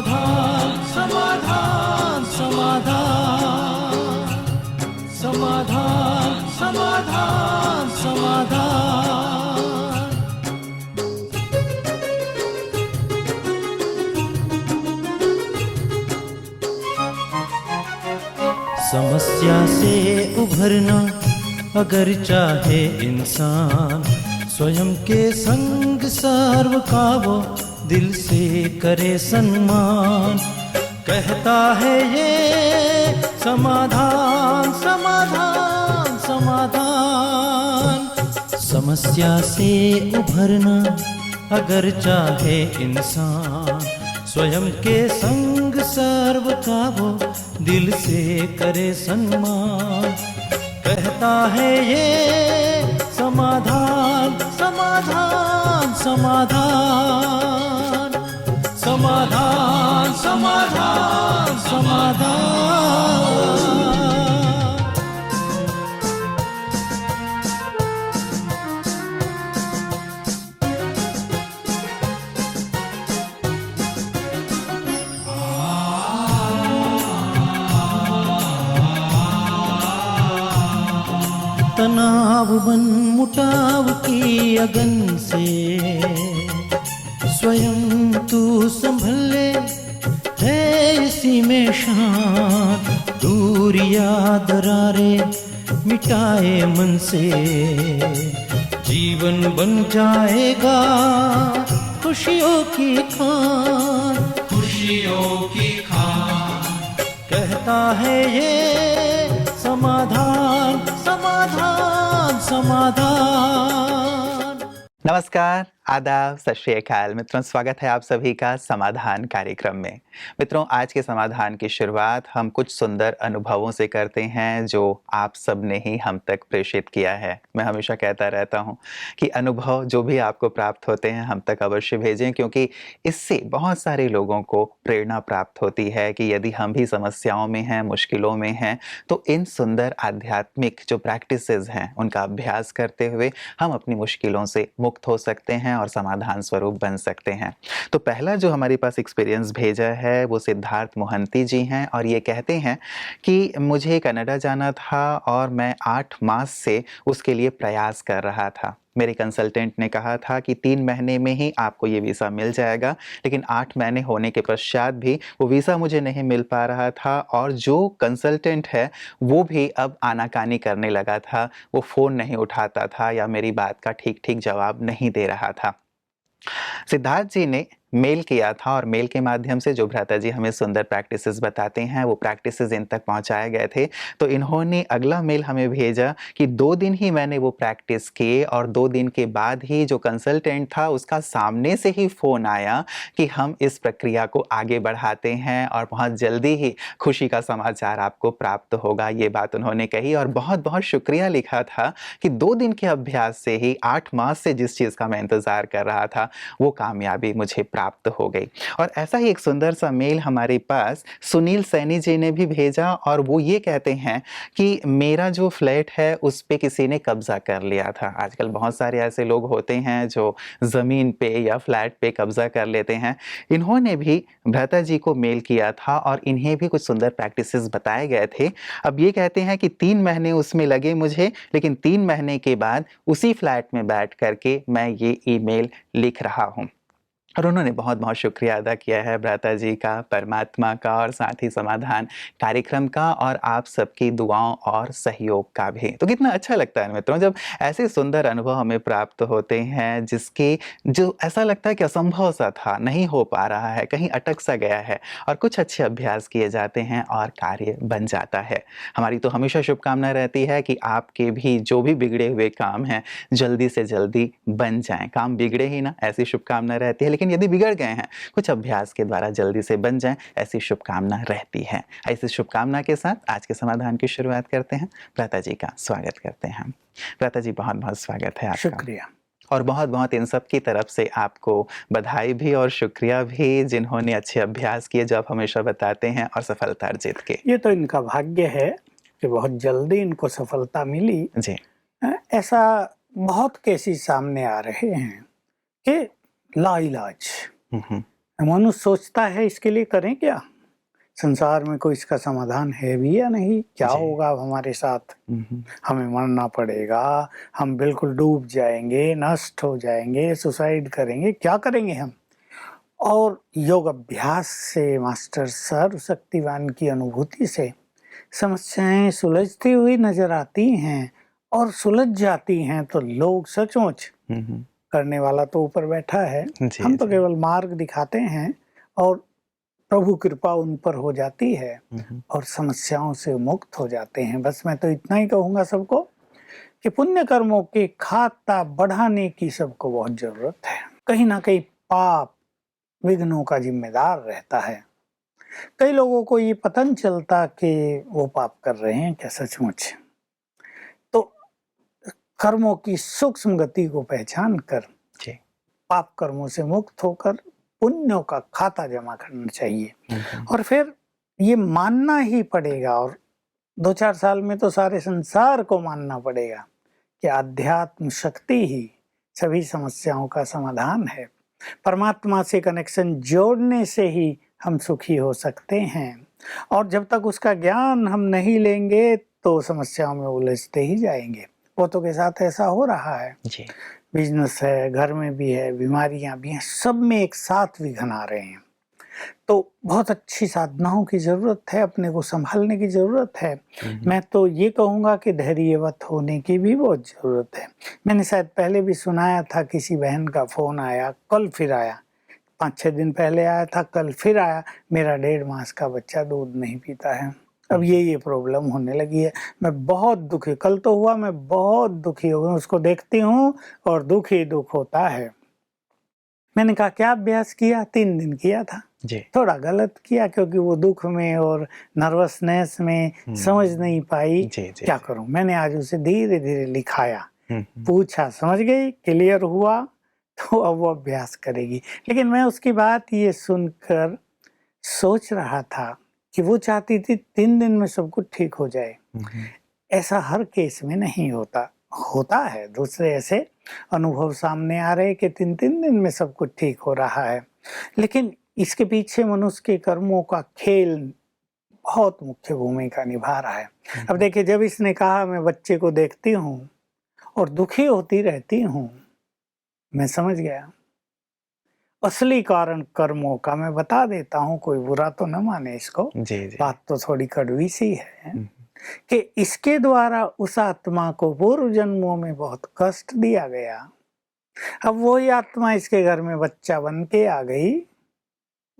समाधान समाधान समाधान समाधान समाधान समाधान। समस्या से उभरना अगर चाहे इंसान, स्वयं के संग सर्व का वो दिल से करे सम्मान। कहता है ये समाधान समाधान समाधान। समस्या से उभरना अगर चाहे इंसान, स्वयं के संग सर्व का वो दिल से करे सम्मान। कहता है ये समाधान समाधान समाधान समाधान समाधान समाधान। तनाव बन मुटाव की अगन से स्वयं तू संभल ले, है इसी में शांत। दूरियां दरारे मिटाए मन से, जीवन बन जाएगा खुशियों की खान खुशियों की खान। कहता है ये समाधान समाधान समाधान। नमस्कार, आदाब, सत श्री अकाल मित्रों, स्वागत है आप सभी का समाधान कार्यक्रम में। मित्रों, आज के समाधान की शुरुआत हम कुछ सुंदर अनुभवों से करते हैं जो आप सब ने ही हम तक प्रेषित किया है। मैं हमेशा कहता रहता हूं कि अनुभव जो भी आपको प्राप्त होते हैं हम तक अवश्य भेजें, क्योंकि इससे बहुत सारे लोगों को प्रेरणा प्राप्त होती है कि यदि हम भी समस्याओं में हैं, मुश्किलों में हैं, तो इन सुंदर आध्यात्मिक जो प्रैक्टिसेस हैं उनका अभ्यास करते हुए हम अपनी मुश्किलों से मुक्त हो सकते हैं और समाधान स्वरूप बन सकते हैं। तो पहला जो हमारे पास एक्सपीरियंस भेजा है वो सिद्धार्थ मोहंती जी हैं और ये कहते हैं कि मुझे कनाडा जाना था और मैं 8 मास से उसके लिए प्रयास कर रहा था। मेरे कंसल्टेंट ने कहा था कि 3 महीने में ही आपको ये वीज़ा मिल जाएगा, लेकिन 8 महीने होने के पश्चात भी वो वीज़ा मुझे नहीं मिल पा रहा था और जो कंसल्टेंट है वो भी अब आनाकानी करने लगा था। वो फ़ोन नहीं उठाता था या मेरी बात का ठीक जवाब नहीं दे रहा था। सिद्धार्थ जी ने मेल किया था और मेल के माध्यम से जो भ्राता जी हमें सुंदर प्रैक्टिसेस बताते हैं वो प्रैक्टिसेस इन तक पहुंचाए गए थे। तो इन्होंने अगला मेल हमें भेजा कि 2 दिन ही मैंने वो प्रैक्टिस किए और 2 दिन के बाद ही जो कंसल्टेंट था उसका सामने से ही फ़ोन आया कि हम इस प्रक्रिया को आगे बढ़ाते हैं और बहुत जल्दी ही खुशी का समाचार आपको प्राप्त होगा। ये बात उन्होंने कही और बहुत बहुत शुक्रिया लिखा था कि 2 दिन के अभ्यास से ही 8 मास से जिस चीज़ का मैं इंतज़ार कर रहा था वो कामयाबी मुझे प्राप्त हो गई। और ऐसा ही एक सुंदर सा मेल हमारे पास सुनील सैनी जी ने भी भेजा और वो ये कहते हैं कि मेरा जो फ्लैट है उस पे किसी ने कब्जा कर लिया था। आजकल बहुत सारे ऐसे लोग होते हैं जो ज़मीन पे या फ्लैट पे कब्जा कर लेते हैं। इन्होंने भी भ्राता जी को मेल किया था और इन्हें भी कुछ सुंदर प्रैक्टिसेस बताए गए थे। अब ये कहते हैं कि 3 महीने उसमें लगे मुझे, लेकिन 3 महीने के बाद उसी फ्लैट में बैठ करके मैं ये ईमेल लिख रहा हूँ। और उन्होंने बहुत बहुत शुक्रिया अदा किया है भ्राता जी का, परमात्मा का और साथ ही समाधान कार्यक्रम का और आप सबकी दुआओं और सहयोग का भी। तो कितना अच्छा लगता है मित्रों जब ऐसे सुंदर अनुभव हमें प्राप्त होते हैं जिसके जो ऐसा लगता है कि असंभव सा था, नहीं हो पा रहा है, कहीं अटक सा गया है और कुछ अच्छे अभ्यास किए जाते हैं और कार्य बन जाता है। हमारी तो हमेशा शुभकामना रहती है कि आपके भी जो भी बिगड़े हुए काम हैं जल्दी से जल्दी बन जाएं। काम बिगड़े ही ना, ऐसी शुभकामना रहती है, लेकिन यदि बिगड़ गए हैं कुछ अभ्यास के द्वारा जल्दी से बन जाएं, ऐसी शुभकामना रहती है। ऐसी शुभकामना के साथ आज के समाधान की शुरुआत करते हैं। भ्राता जी का स्वागत करते हैं। भ्राता जी बहुत बहुत स्वागत है आपका। शुक्रिया। और बहुत बहुत इन सब की तरफ से आपको बधाई भी और शुक्रिया भी जिन्होंने अच्छे अभ्यास किए जो आप हमेशा बताते हैं और सफलता अर्जित की। ये तो इनका भाग्य है कि बहुत जल्दी इनको सफलता मिली जी। ऐसा बहुत केसेस सामने आ रहे हैं कि लाइलाज मनुष्य सोचता है इसके लिए करें क्या, संसार में कोई इसका समाधान है भी या नहीं, क्या जी। होगा अब हमारे साथ, हम्म, हमें मरना पड़ेगा, हम बिल्कुल डूब जाएंगे, नष्ट हो जाएंगे, सुसाइड करेंगे, क्या करेंगे हम। और योग अभ्यास से, मास्टर सर्वशक्तिवान की अनुभूति से समस्याएं सुलझती हुई नजर आती हैं और सुलझ जाती हैं तो लोग सचमुच, हम्म, करने वाला तो ऊपर बैठा है, जी हम तो जी। केवल मार्ग दिखाते हैं और प्रभु कृपा उन पर हो जाती है हम्म, और समस्याओं से मुक्त हो जाते हैं। बस मैं तो इतना ही कहूंगा सबको कि पुण्य कर्मों के खाता बढ़ाने की सबको बहुत जरूरत है। कहीं ना कहीं पाप विघ्नों का जिम्मेदार रहता है। कई लोगों को ये पता नहीं चलता कि वो पाप कर रहे हैं क्या सचमुच। तो कर्मों की सूक्ष्म गति को पहचान कर जी। पाप कर्मों से मुक्त होकर पुण्यों का खाता जमा करना चाहिए। और फिर ये मानना ही पड़ेगा, और 2-4 साल में तो सारे संसार को मानना पड़ेगा कि आध्यात्म शक्ति ही सभी समस्याओं का समाधान है। परमात्मा से कनेक्शन जोड़ने से ही हम सुखी हो सकते हैं, और जब तक उसका ज्ञान हम नहीं लेंगे तो समस्याओं में उलझते ही जाएंगे। बहुतों के साथ ऐसा हो रहा है, जी। बिजनेस है, घर में भी है, बीमारियां भी हैं, सब में एक साथ विघ्न आ रहे हैं। तो बहुत अच्छी साधनाओं की जरूरत है, अपने को संभालने की जरूरत है। मैं तो ये कहूँगा कि धैर्यवत होने की भी बहुत जरूरत है। मैंने शायद पहले भी सुनाया था, किसी बहन का फोन आया, कल फिर आया, 5-6 दिन पहले आया था, कल फिर आया, मेरा 1.5 मास का बच्चा दूध नहीं पीता है, अब ये प्रॉब्लम होने लगी है। मैं बहुत दुखी, कल तो हुआ, मैं बहुत दुखी हो गई, उसको देखती हूँ और दुख ही दुख होता है। मैंने कहा क्या अभ्यास किया, 3 दिन किया था, जी। थोड़ा गलत किया क्योंकि वो दुख में और नर्वसनेस में समझ नहीं पाई। जी जी। क्या करूं, मैंने आज उसे धीरे धीरे लिखाया, हम्म, पूछा, समझ गई, क्लियर हुआ, तो अब वो अभ्यास करेगी। लेकिन मैं उसकी बात ये सुनकर सोच रहा था कि वो चाहती थी 3 दिन में सब कुछ ठीक हो जाए। ऐसा हर केस में नहीं होता, होता है दूसरे ऐसे अनुभव सामने आ रहे कि 3-3 दिन में सब कुछ ठीक हो रहा है। लेकिन इसके पीछे मनुष्य के कर्मों का खेल बहुत मुख्य भूमिका निभा रहा है। अब देखिए, जब इसने कहा मैं बच्चे को देखती हूँ और दुखी होती रहती हूँ, मैं समझ गया असली कारण कर्मों का। मैं बता देता हूँ, कोई बुरा तो न माने इसको, जी जी। बात तो थोड़ी कड़वी सी है, हम्म, कि इसके द्वारा उस आत्मा को पूर्व जन्मों में बहुत कष्ट दिया गया। अब वही आत्मा इसके घर में बच्चा बन के आ गई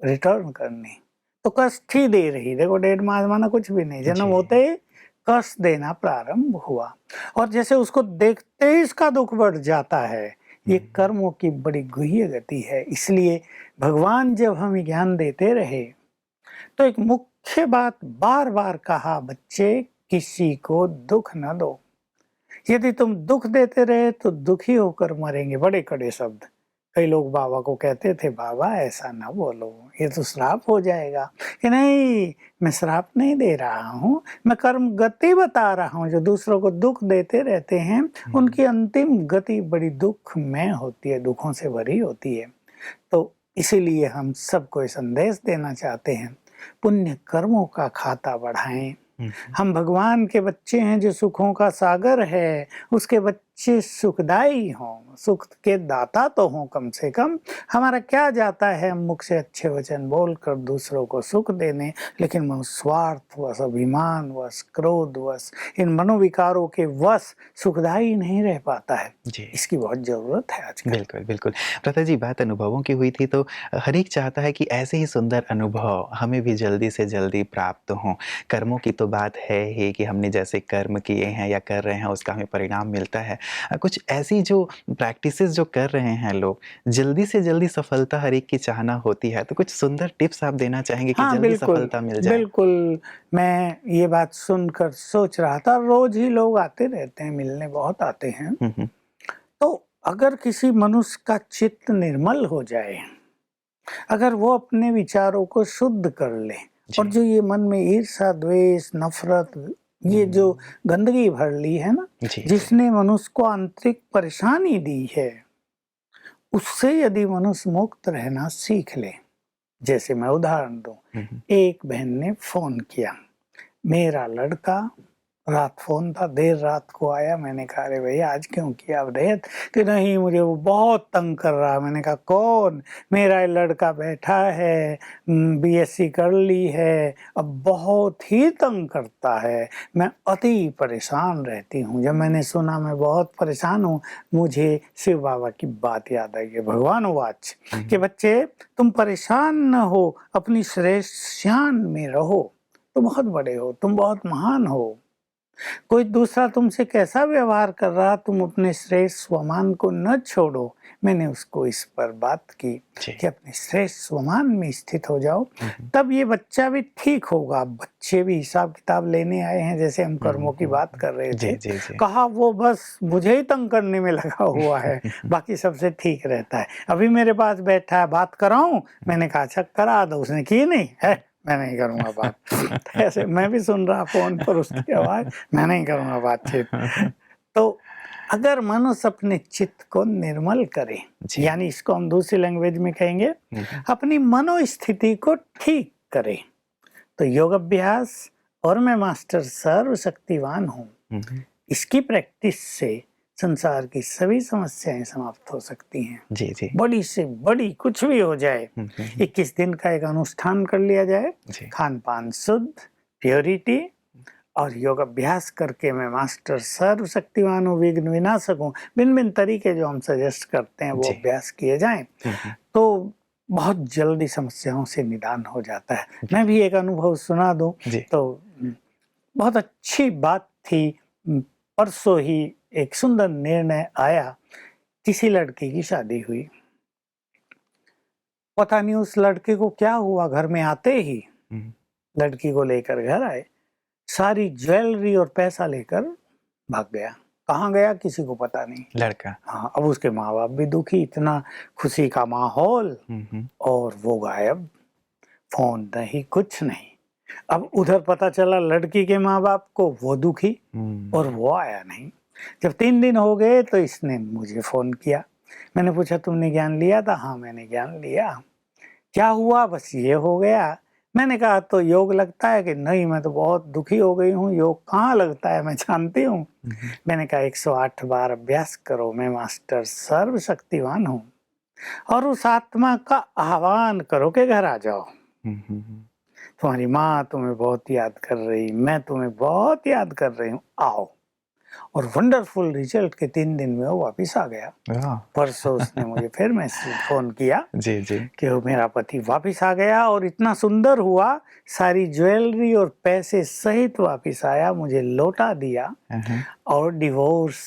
रिटर्न करने, तो कष्ट ही दे रही। देखो 1.5 मास माना कुछ भी नहीं, जन्म जी। होते ही कष्ट देना प्रारंभ हुआ, और जैसे उसको देखते ही इसका दुख बढ़ जाता है। ये कर्मों की बड़ी गुह्य गति है। इसलिए भगवान जब हमें ज्ञान देते रहे तो एक मुख्य बात बार बार कहा, बच्चे किसी को दुख न दो, यदि तुम दुख देते रहे तो दुखी होकर मरेंगे। बड़े कड़े शब्द। कई लोग बाबा को कहते थे, बाबा ऐसा ना बोलो, ये तो श्राप हो जाएगा। कि नहीं, मैं श्राप नहीं दे रहा हूँ, मैं कर्म गति बता रहा हूँ। जो दूसरों को दुख देते रहते हैं उनकी अंतिम गति बड़ी दुखमय होती है, दुखों से भरी होती है। तो इसीलिए हम सबको संदेश देना चाहते हैं, पुण्य कर्मों का खाता बढ़ाएं। हम भगवान के बच्चे हैं जो सुखों का सागर है, उसके बच्चे सुखदाई हों, सुख के दाता तो हों कम से कम। हमारा क्या जाता है हम मुख से अच्छे वचन बोलकर दूसरों को सुख देने, लेकिन मन स्वार्थवश, अभिमानवश, क्रोधवश, इन मनोविकारों के वश सुखदाई नहीं रह पाता है। जी। इसकी बहुत जरूरत है आजकल। बिल्कुल, बिल्कुल। प्रथा जी, बात अनुभवों की हुई थी तो हर एक चाहता है कि ऐसे ही सुंदर अनुभव हमें भी जल्दी से जल्दी प्राप्त हों। कर्मों की तो बात है ही कि हमने जैसे कर्म किए हैं या कर रहे हैं उसका हमें परिणाम मिलता है। कुछ ऐसी जो प्रैक्टिसेज़ जो कर रहे हैं लोग, जल्दी से जल्दी सफलता हर एक की चाहना होती है। तो कुछ सुंदर टिप्स आप देना चाहेंगे कि हाँ जल्दी बिल्कुल, सफलता मिल जाए? बिल्कुल। मैं ये बात सुनकर सोच रहा था, रोज ही लोग आते रहते हैं, मिलने बहुत आते हैं। हुँ, हुँ। तो अगर किसी मनुष्य का चित्त निर्मल हो जाए, अगर वो अपने विचारों को शुद्ध कर ले, और जी। जो ये मन में ईर्ष्या, द्वेष, नफरत, ये जो गंदगी भर ली है ना, जी, जी। जिसने मनुष्य को आंतरिक परेशानी दी है, उससे यदि मनुष्य मुक्त रहना सीख ले जैसे मैं उदाहरण दूं, एक बहन ने फोन किया, मेरा लड़का रात फोन था, देर रात को आया। मैंने कहा अरे भैया आज क्यों किया अपडेट? कि नहीं मुझे वो बहुत तंग कर रहा है। मैंने कहा कौन? मेरा लड़का बैठा है, बीएससी कर ली है, अब बहुत ही तंग करता है, मैं अति परेशान रहती हूँ। जब मैंने सुना मैं बहुत परेशान हूँ, मुझे शिव बाबा की बात याद आई है। भगवान वाच कि बच्चे तुम परेशान न हो, अपनी श्रेष्ठ शान में रहो, तुम बहुत बड़े हो, तुम बहुत महान हो। कोई दूसरा तुमसे कैसा व्यवहार कर रहा, तुम अपने श्रेष्ठ स्वमान को न छोड़ो। मैंने उसको इस पर बात की कि अपने श्रेष्ठ स्वमान में स्थित हो जाओ, तब ये बच्चा भी ठीक होगा। बच्चे भी हिसाब किताब लेने आए हैं, जैसे हम कर्मों की बात कर रहे थे। कहा वो बस मुझे ही तंग करने में लगा हुआ है, बाकी सबसे ठीक रहता है। अभी मेरे पास बैठा है, बात कराऊं? मैंने कहा अच्छा करा दो। उसने की नहीं है, मैं नहीं करूंगा बात। ऐसे मैं भी सुन रहा फोन पर उसकी आवाज, मैं नहीं करूंगा बातचीत। तो अगर मनुष्य अपने चित्त को निर्मल करे, यानी इसको हम दूसरी लैंग्वेज में कहेंगे अपनी मनोस्थिति को ठीक करे, तो योग अभ्यास और मैं मास्टर सर्वशक्तिवान हूँ, इसकी प्रैक्टिस से संसार की सभी समस्याएं समाप्त हो सकती हैं। जी। बड़ी से बड़ी कुछ भी हो जाए, 21 दिन का एक अनुष्ठान कर लिया जाए, खान पान शुद्ध, प्योरिटी और योग अभ्यास करके मैं मास्टर सर्वशक्तिवान हूँ, विघ्न विनाशक हूँ, भिन्न भिन्न तरीके जो हम सजेस्ट करते हैं वो अभ्यास किए जाएं, तो बहुत जल्दी समस्याओं से निदान हो जाता है। मैं भी एक अनुभव सुना दूं तो बहुत अच्छी बात थी। परसों ही एक सुंदर निर्णय आया, किसी लड़की की शादी हुई। पता नहीं उस लड़के को क्या हुआ, घर में आते ही लड़की को लेकर घर आए, सारी ज्वेलरी और पैसा लेकर भाग गया। कहाँ गया किसी को पता नहीं, लड़का। हाँ, अब उसके माँ बाप भी दुखी, इतना खुशी का माहौल और वो गायब, फोन नहीं कुछ नहीं। अब उधर पता चला लड़की के माँ बाप को, वो दुखी और वो आया नहीं। जब 3 दिन हो गए तो इसने मुझे फोन किया। मैंने पूछा तुमने ज्ञान लिया था? हाँ मैंने ज्ञान लिया। क्या हुआ? बस ये हो गया। मैंने कहा तो योग लगता है? कि नहीं मैं तो बहुत दुखी हो गई हूँ, योग कहाँ लगता है, मैं जानती हूँ। मैंने कहा 108 बार अभ्यास करो, मैं मास्टर सर्वशक्तिवान हूँ, और उस आत्मा का आह्वान करो कि घर आ जाओ। तुम्हारी माँ तुम्हें बहुत याद कर रही, मैं तुम्हें बहुत याद कर रही हूँ, आओ। और वंडरफुल रिजल्ट के 3 दिन में वो वापिस आ गया। परसों उसने मुझे फिर मैसेज फोन किया कि वो मेरा पति वापिस आ गया और इतना सुंदर हुआ, सारी ज्वेलरी और पैसे सहित वापिस आया, मुझे लौटा दिया और डिवोर्स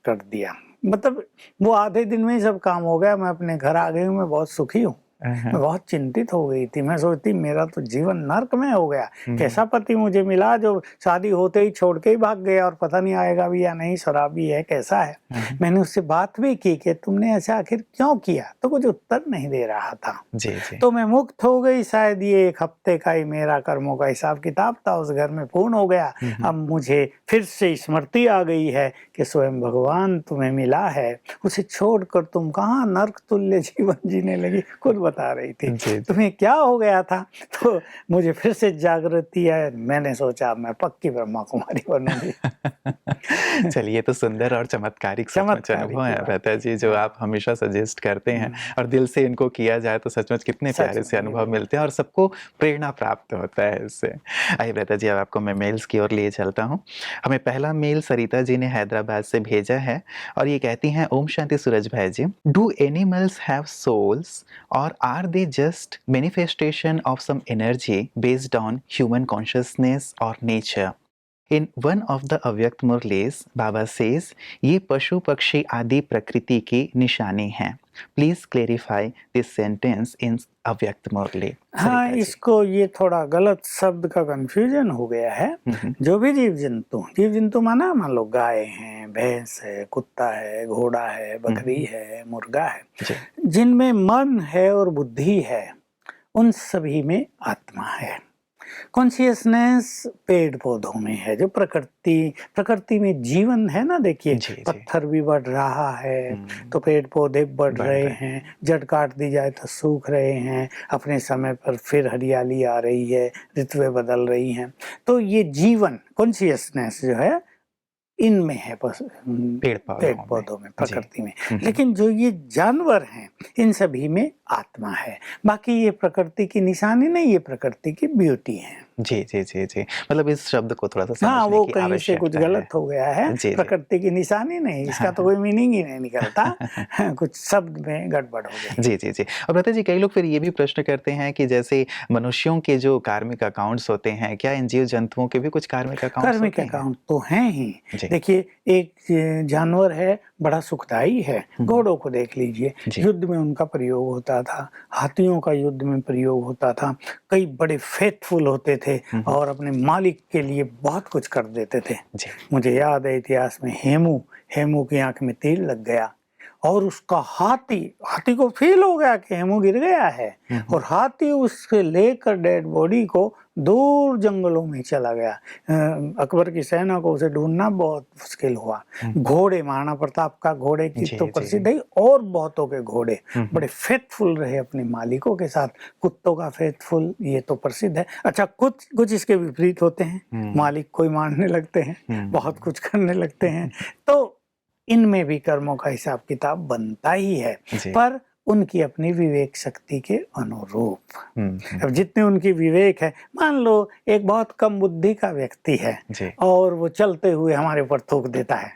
कर दिया। मतलब वो आधे दिन में ही सब काम हो गया। मैं अपने घर आ गई हूँ, मैं बहुत सुखी हूँ। मैं बहुत चिंतित हो गई थी, मैं सोचती मेरा तो जीवन नर्क में हो गया। कैसा पति मुझे मिला जो शादी होते ही छोड़ के ही भाग गया और पता नहीं आएगा भी या नहीं, शराबी है, कैसा है। मैंने उससे बात भी की कि तुमने ऐसा आखिर क्यों किया, तो कुछ उत्तर नहीं दे रहा था। तो मैं मुक्त हो गई। शायद ये 1 हफ्ते का ही मेरा कर्मों का हिसाब किताब था, उस घर में पूर्ण हो गया। अब मुझे फिर से स्मृति आ गई है कि स्वयं भगवान तुम्हें मिला है, उसे छोड़कर तुम कहाँ नर्क तुल्य जीवन जीने लगी, खुद बता रही थी। तुम्हें क्या हो गया था? तो मुझे फिर से जागृति है। मैंने सोचा मैं पक्की ब्रह्मा कुमारी बनूंगी। चलिए, तो सुंदर और चमत्कारिक अनुभव है भ्राता जी, जो आप हमेशा सजेस्ट करते हैं, और दिल से इनको किया जाए तो सचमुच कितने प्यारे से अनुभव मिलते हैं और सबको प्रेरणा प्राप्त होता है इससे। आइए भ्राता जी, अब आपको मैं मेल्स की ओर लिए चलता हूँ। हमें पहला मेल सरिता जी ने हैदराबाद से भेजा है और ये कहती हैं, ओम शांति सूरज भाई ji, do animals have souls or are they just manifestation of some energy based on human consciousness or nature? In one of the अव्यक्त मुरलीज बाबा says, ये पशु पक्षी आदि प्रकृति की निशानी हैं। Please clarify this sentence in अव्यक्त मुरली। हाँ, इसको ये थोड़ा गलत शब्द का कंफ्यूजन हो गया है। जो भी जीव जंतु माना, मान लो गाय है, भैंस है, कुत्ता है, घोड़ा है, बकरी है, मुर्गा है, जिनमें मन है और बुद्धि है, उन सभी में आत्मा है। कॉन्शियसनेस पेड़ पौधों में है, जो प्रकृति में जीवन है ना। देखिए जी, जी। पत्थर भी बढ़ रहा है तो पेड़ पौधे बढ़ रहे हैं, जड़ काट दी जाए तो सूख रहे हैं, अपने समय पर फिर हरियाली आ रही है, ऋतुएं बदल रही हैं। तो ये जीवन कॉन्शियसनेस जो है इनमें है, पेड़ पौधों में, जी। प्रकृति में। लेकिन जो ये जानवर हैं इन सभी में आत्मा है। बाकी ये प्रकृति की निशानी नहीं, ये प्रकृति की ब्यूटी है। जी, जी, जी, जी। मतलब इस शब्द को थोड़ा-सा हाँ, समझने वो की कहीं से कुछ आवश्यकता है। गलत हो गया है। जी, जी। प्रकृति की निशानी नहीं, इसका तो कोई मीनिंग ही नहीं निकलता। कुछ शब्द में गड़बड़ हो गई। जी, जी, जी। और भ्राता जी, कई लोग फिर ये भी प्रश्न करते हैं कि जैसे मनुष्यों के जो कार्मिक अकाउंट्स होते हैं, क्या इन जीव-जंतुओं के भी कुछ कार्मिक अकाउंट्स कार्मिक होते हैं? अकाउंट तो हैं ही। जी। देखिए एक जानवर है, बड़ा सुखदाई है, घोड़ों को देख लीजिए, जी। युद्ध में उनका प्रयोग होता था, हाथियों का युद्ध में प्रयोग होता था, कई बड़े फेथफुल होते थे और अपने मालिक के लिए बहुत कुछ कर देते थे। जी। मुझे याद है इतिहास में हेमू की आंख में तीर लग गया और उसका हाथी को फील हो गया कि हेमू गिर गया है और हाथी उससे लेकर डेड बॉडी को दूर जंगलों में चला गया। अकबर की सेना को उसे ढूंढना बहुत मुश्किल हुआ। घोड़े, महाराणा प्रताप का घोड़े की जी, तो जी। प्रसिद्ध है और बहुतों के घोड़े बड़े फेथफुल रहे अपने मालिकों के साथ। कुत्तों का फेथफुल ये तो प्रसिद्ध है। अच्छा, कुछ इसके विपरीत होते हैं, मालिक कोई मारने लगते हैं, बहुत कुछ करने लगते हैं। तो इनमें भी कर्मों का हिसाब किताब बनता ही है, जी। पर उनकी अपनी विवेक शक्ति के अनुरूप। अब जितने उनकी विवेक है, मान लो एक बहुत कम बुद्धि का व्यक्ति है जी। और वो चलते हुए हमारे ऊपर थूक देता है,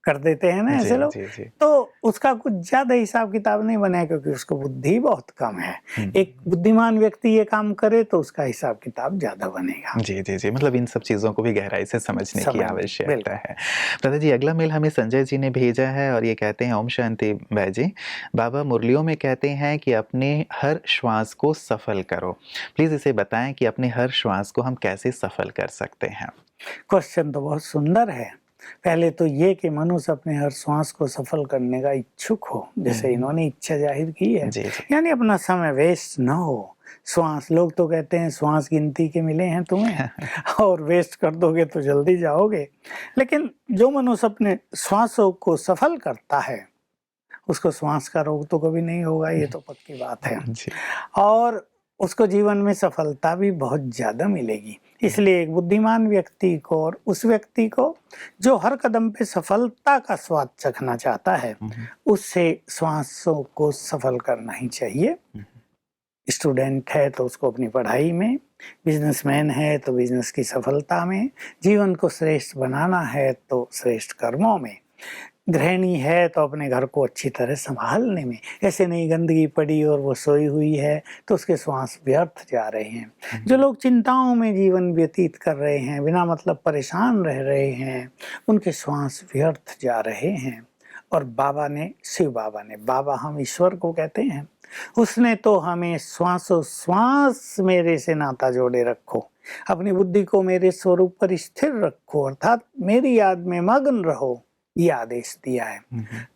कर देते हैं ना ऐसे जी, लोग, जी, जी। तो उसका कुछ ज्यादा हिसाब किताब नहीं बने क्योंकि उसको बुद्धि बहुत कम है। एक बुद्धिमान व्यक्ति ये काम करे तो उसका हिसाब किताब ज्यादा बनेगा। जी, जी, जी। मतलब इन सब चीज़ों को भी गहराई से समझने की आवश्यकता बिल्कुल। है। दादा जी, अगला मेल हमें संजय जी ने भेजा है और ये कहते हैं, ओम शांति भाई जी। बाबा मुरलियों में कहते हैं कि अपने हर श्वास को सफल करो। प्लीज़ इसे बताएं कि अपने हर श्वास को हम कैसे सफल कर सकते हैं? क्वेश्चन तो बहुत सुंदर है। पहले तो ये कि मनुष्य अपने हर श्वास को सफल करने का इच्छुक हो, जैसे इन्होंने इच्छा जाहिर की है। जी, जी। यानी अपना समय वेस्ट ना हो। श्वास, लोग तो कहते हैं श्वास गिनती के मिले हैं तुम्हें और वेस्ट कर दोगे तो जल्दी जाओगे। लेकिन जो मनुष्य अपने श्वासों को सफल करता है उसको श्वास का रोग तो कभी नहीं होगा, ये तो पक्की बात है। जी। और उसको जीवन में सफलता भी बहुत ज्यादा मिलेगी। इसलिए एक बुद्धिमान व्यक्ति को और उस व्यक्ति को जो हर कदम पे सफलता का स्वाद चखना चाहता है, उससे श्वासों को सफल करना ही चाहिए। स्टूडेंट है तो उसको अपनी पढ़ाई में, बिजनेसमैन है तो बिजनेस की सफलता में, जीवन को श्रेष्ठ बनाना है तो श्रेष्ठ कर्मों में, गृहिणी है तो अपने घर को अच्छी तरह संभालने में। ऐसे नहीं गंदगी पड़ी और वो सोई हुई है तो उसके श्वास व्यर्थ जा रहे हैं। जो लोग चिंताओं में जीवन व्यतीत कर रहे हैं, बिना मतलब परेशान रह रहे हैं, उनके श्वास व्यर्थ जा रहे हैं। और शिव बाबा ने, बाबा हम ईश्वर को कहते हैं, उसने तो हमें श्वासों श्वास मेरे से नाता जोड़े रखो, अपनी बुद्धि को मेरे स्वरूप पर स्थिर रखो, अर्थात मेरी याद में मग्न रहो, ये आदेश दिया है।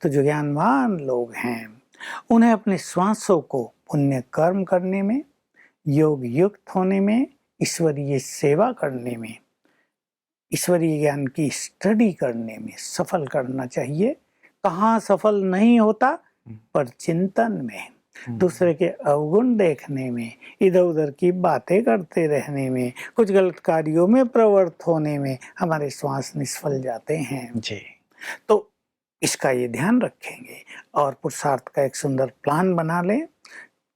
तो जो ज्ञानवान लोग हैं उन्हें अपने श्वासों को पुण्य कर्म करने में, योग युक्त होने में, ईश्वरीय सेवा करने में, ईश्वरीय ज्ञान की स्टडी करने में सफल करना चाहिए। कहाँ सफल नहीं होता? पर चिंतन में, दूसरे के अवगुण देखने में, इधर उधर की बातें करते रहने में, कुछ गलत कार्यों में प्रवृत्त होने में हमारे श्वास निष्फल जाते हैं। जी। तो इसका ये ध्यान रखेंगे और पुरुषार्थ का एक सुंदर प्लान बना लें।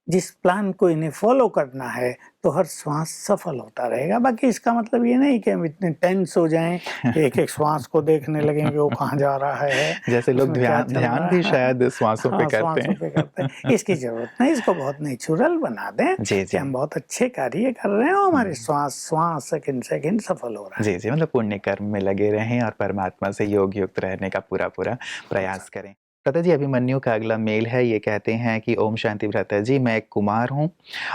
जिस प्लान को इन्हें फॉलो करना है तो हर श्वास सफल होता रहेगा। बाकी इसका मतलब ये नहीं कि हम इतने टेंस हो जाएं कि एक एक श्वास को देखने लगें कि वो कहाँ जा रहा है, जैसे लोग उसमें क्या चल ध्यान रहा भी है। शायद श्वासों पे हाँ, करते श्वासों पे करते हैं। इसकी जरूरत नहीं, इसको बहुत नेचुरल बना दें जी, कि जी। हम बहुत अच्छे कार्य कर रहे हैं और हमारे श्वास सेकंड सेकंड सफल हो रहा है। जी, जी। मतलब पुण्य कर्म में लगे रहें और परमात्मा से योग युक्त रहने का पूरा प्रयास करें। भ्राता जी, अभिमन्यु का अगला मेल है। ये कहते हैं कि ओम शांति भ्राता जी, मैं एक कुमार हूँ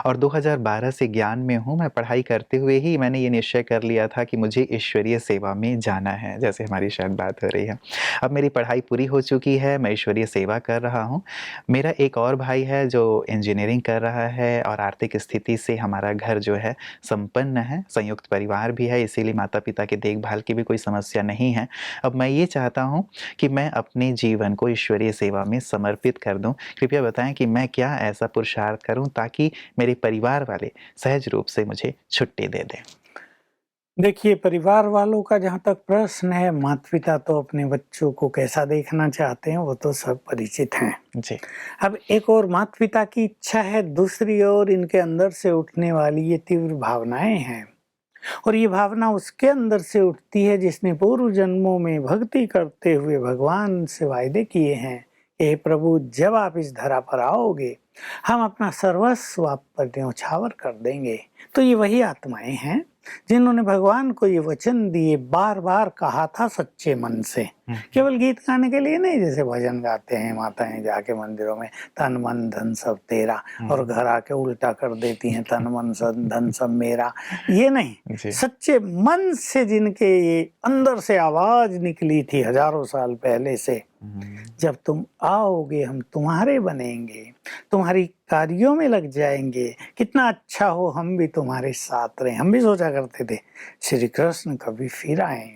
और 2012 से ज्ञान में हूँ। मैं पढ़ाई करते हुए ही मैंने ये निश्चय कर लिया था कि मुझे ईश्वरीय सेवा में जाना है, जैसे हमारी शायद बात हो रही है। अब मेरी पढ़ाई पूरी हो चुकी है, मैं ईश्वरीय सेवा कर रहा हूँ। मेरा एक और भाई है जो इंजीनियरिंग कर रहा है और आर्थिक स्थिति से हमारा घर जो है संपन्न है, संयुक्त परिवार भी है, इसीलिए माता-पिता की देखभाल की भी कोई समस्या नहीं है। अब मैं ये चाहता हूँ कि मैं अपने जीवन को ईश्वरीय सेवा में समर्पित कर दूं। कृपया बताएं कि मैं क्या ऐसा पुरुषार्थ करूं ताकि मेरे परिवार वाले सहज रूप से मुझे छुट्टी दे दें। देखिए, परिवार वालों का जहाँ तक प्रश्न है, माता-पिता तो अपने बच्चों को कैसा देखना चाहते हैं, वो तो सब परिचित हैं। जी। अब एक ओर माता-पिता की इच्छा है, दूसरी ओर इनके अंदर से उठने वाली ये तीव्र भावनाएँ हैं। और ये भावना उसके अंदर से उठती है जिसने पूर्व जन्मों में भक्ति करते हुए भगवान से वायदे किए हैं, हे प्रभु, जब आप इस धरा पर आओगे, हम अपना सर्वस्व आप पर न्यौछावर कर देंगे। तो ये वही आत्माएं हैं जिन्होंने भगवान को ये वचन दिए, बार बार कहा था सच्चे मन से, केवल गीत गाने के लिए नहीं, जैसे भजन गाते हैं माताएं जाके मंदिरों में, तन मन धन सब तेरा, और घर आके उल्टा कर देती हैं, तन मन धन सब मेरा। ये नहीं, सच्चे मन से जिनके ये अंदर से आवाज निकली थी हजारों साल पहले से, जब तुम आओगे हम तुम्हारे बनेंगे, तुम्हारी कार्यों में लग जाएंगे, कितना अच्छा हो हम भी तुम्हारे साथ रहे। हम भी सोचा करते थे श्री कृष्ण कभी फिर आए,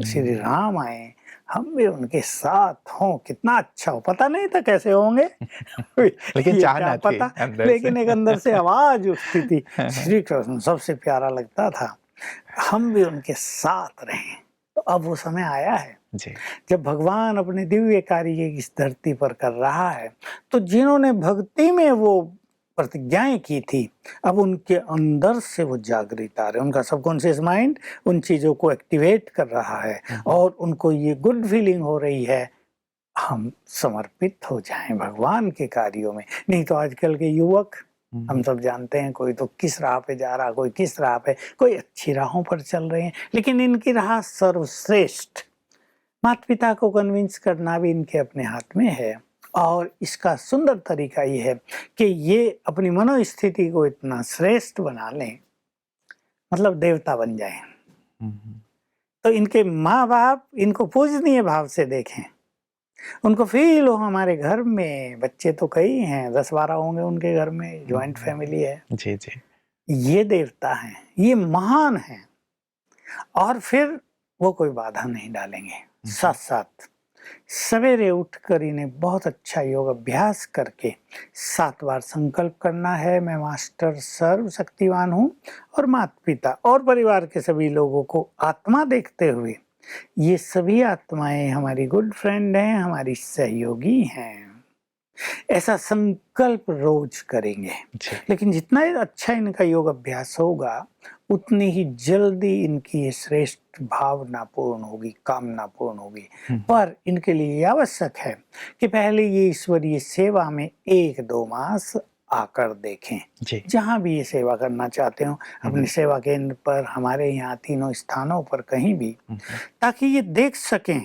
श्री राम आए, हम भी उनके साथ हों, कितना अच्छा हो। पता नहीं था कैसे होंगे लेकिन ये चाहना क्या थी पता, अंदर लेकिन से। एक अंदर से आवाज उठती थी, श्री कृष्ण सबसे प्यारा लगता था, हम भी उनके साथ रहें। तो अब वो समय आया है जी। जब भगवान अपने दिव्य कार्य इस धरती पर कर रहा है, तो जिन्होंने भक्ति में वो प्रतिज्ञाएं की थी, अब उनके अंदर से वो जागृत आ रहे हैं, उनका सबकॉन्शियस माइंड उन चीजों को एक्टिवेट कर रहा है और उनको ये गुड फीलिंग हो रही है, हम समर्पित हो जाएं भगवान के कार्यों में। नहीं तो आजकल के युवक, हम सब जानते हैं, कोई तो किस राह पे जा रहा, कोई किस राह पे, कोई अच्छी राहों पर चल रहे हैं, लेकिन इनकी राह सर्वश्रेष्ठ। माता पिता को कन्विंस करना भी इनके अपने हाथ में है, और इसका सुंदर तरीका ये है कि ये अपनी मनोस्थिति को इतना श्रेष्ठ बना लें, मतलब देवता बन जाएं। तो इनके माँ बाप इनको पूजनीय भाव से देखें, उनको फील हो हमारे घर में बच्चे तो कई हैं, 10-12 होंगे उनके घर में, ज्वाइंट फैमिली है। जी जी। ये देवता हैं, ये महान हैं, और फिर वो कोई बाधा नहीं डालेंगे। साथ साथ सवेरे उठकर इन्हें बहुत अच्छा योग अभ्यास करके 7 बार संकल्प करना है, मैं मास्टर सर्वशक्तिवान हूँ, और माता पिता और परिवार के सभी लोगों को आत्मा देखते हुए, ये सभी आत्माएं हमारी गुड फ्रेंड हैं, हमारी सहयोगी हैं, ऐसा संकल्प रोज करेंगे। लेकिन जितना अच्छा इनका योग अभ्यास होगा, उतनी ही जल्दी इनकी ये श्रेष्ठ भावना पूर्ण होगी, कामना पूर्ण होगी। पर इनके लिए ये आवश्यक है कि पहले ये ईश्वरीय सेवा में 1-2 मास आकर देखें। जहाँ भी ये सेवा करना चाहते हो, अपने सेवा केंद्र पर, हमारे यहाँ तीनों स्थानों पर, कहीं भी, ताकि ये देख सकें।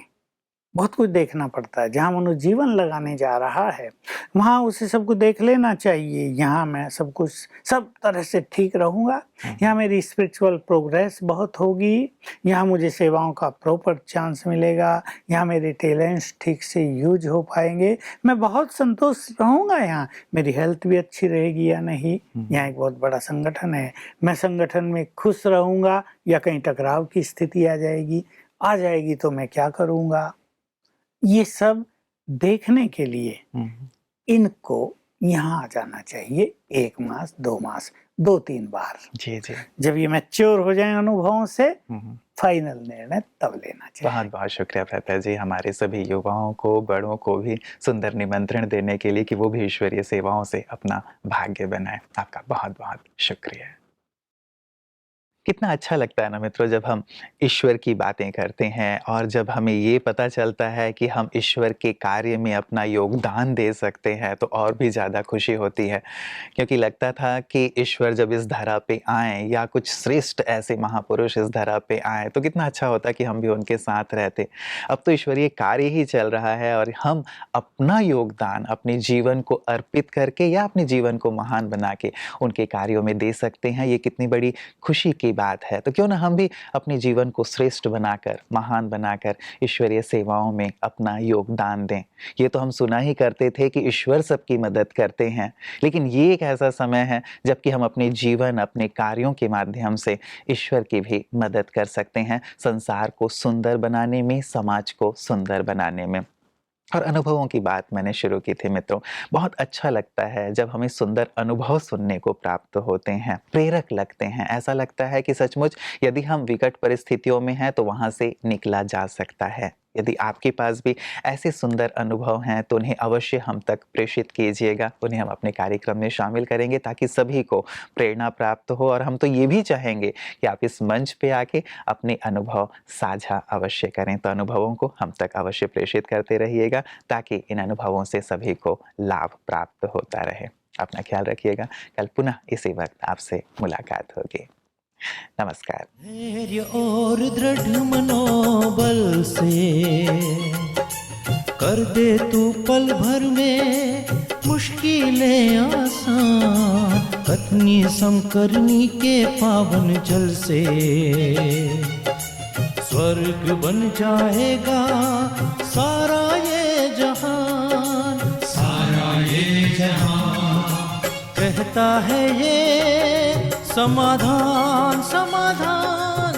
बहुत कुछ देखना पड़ता है, जहाँ मनुष्य जीवन लगाने जा रहा है वहाँ उसे सब कुछ देख लेना चाहिए। यहाँ मैं सब कुछ सब तरह से ठीक रहूँगा, यहाँ मेरी स्पिरिचुअल प्रोग्रेस बहुत होगी, यहाँ मुझे सेवाओं का प्रॉपर चांस मिलेगा, यहाँ मेरे टैलेंट्स ठीक से यूज हो पाएंगे, मैं बहुत संतुष्ट रहूँगा, यहाँ मेरी हेल्थ भी अच्छी रहेगी या नहीं, यहाँ एक बहुत बड़ा संगठन है, मैं संगठन में खुश रहूँगा या कहीं टकराव की स्थिति आ जाएगी तो मैं क्या करूँगा। ये सब देखने के लिए इनको यहाँ आ जाना चाहिए 1 मास, 2 मास, 2-3 बार। जी जी। जब ये मैच्योर हो जाए अनुभवों से, फाइनल निर्णय तब लेना चाहिए। बहुत बहुत शुक्रिया भ्राता जी, हमारे सभी युवाओं को, बड़ों को भी सुंदर निमंत्रण देने के लिए कि वो भी ईश्वरीय सेवाओं से अपना भाग्य बनाए। आपका बहुत बहुत शुक्रिया। कितना अच्छा लगता है ना मित्रों जब हम ईश्वर की बातें करते हैं और जब हमें ये पता चलता है कि हम ईश्वर के कार्य में अपना योगदान दे सकते हैं तो और भी ज़्यादा खुशी होती है। क्योंकि लगता था कि ईश्वर जब इस धरा पे आएँ या कुछ श्रेष्ठ ऐसे महापुरुष इस धरा पे आएँ तो कितना अच्छा होता कि हम भी उनके साथ रहते। अब तो ईश्वरीय कार्य ही चल रहा है और हम अपना योगदान अपने जीवन को अर्पित करके या अपने जीवन को महान बना के उनके कार्यों में दे सकते हैं। ये कितनी बड़ी खुशी की बात है। तो क्यों ना हम भी अपने जीवन को श्रेष्ठ बनाकर, महान बनाकर ईश्वरीय सेवाओं में अपना योगदान दें। ये तो हम सुना ही करते थे कि ईश्वर सबकी मदद करते हैं, लेकिन ये एक ऐसा समय है जबकि हम अपने जीवन, अपने कार्यों के माध्यम से ईश्वर की भी मदद कर सकते हैं, संसार को सुंदर बनाने में, समाज को सुंदर बनाने में। और अनुभवों की बात मैंने शुरू की थी मित्रों। बहुत अच्छा लगता है जब हमें सुंदर अनुभव सुनने को प्राप्त होते हैं, प्रेरक लगते हैं। ऐसा लगता है कि सचमुच यदि हम विकट परिस्थितियों में हैं तो वहाँ से निकला जा सकता है। यदि आपके पास भी ऐसे सुंदर अनुभव हैं तो उन्हें अवश्य हम तक प्रेषित कीजिएगा। उन्हें हम अपने कार्यक्रम में शामिल करेंगे ताकि सभी को प्रेरणा प्राप्त हो। और हम तो ये भी चाहेंगे कि आप इस मंच पे आके अपने अनुभव साझा अवश्य करें। तो अनुभवों को हम तक अवश्य प्रेषित करते रहिएगा ताकि इन अनुभवों से सभी को लाभ प्राप्त होता रहे। अपना ख्याल रखिएगा। कल पुनः इसी वक्त आपसे मुलाकात होगी। नमस्कार। धैर्य और दृढ़ मनोबल से कर दे तू पल भर में मुश्किलें आसान, कतनी समकरनी के पावन जल से स्वर्ग बन जाएगा सारा ये जहान, सारा ये जहान। कहता है ये समाधान, समाधान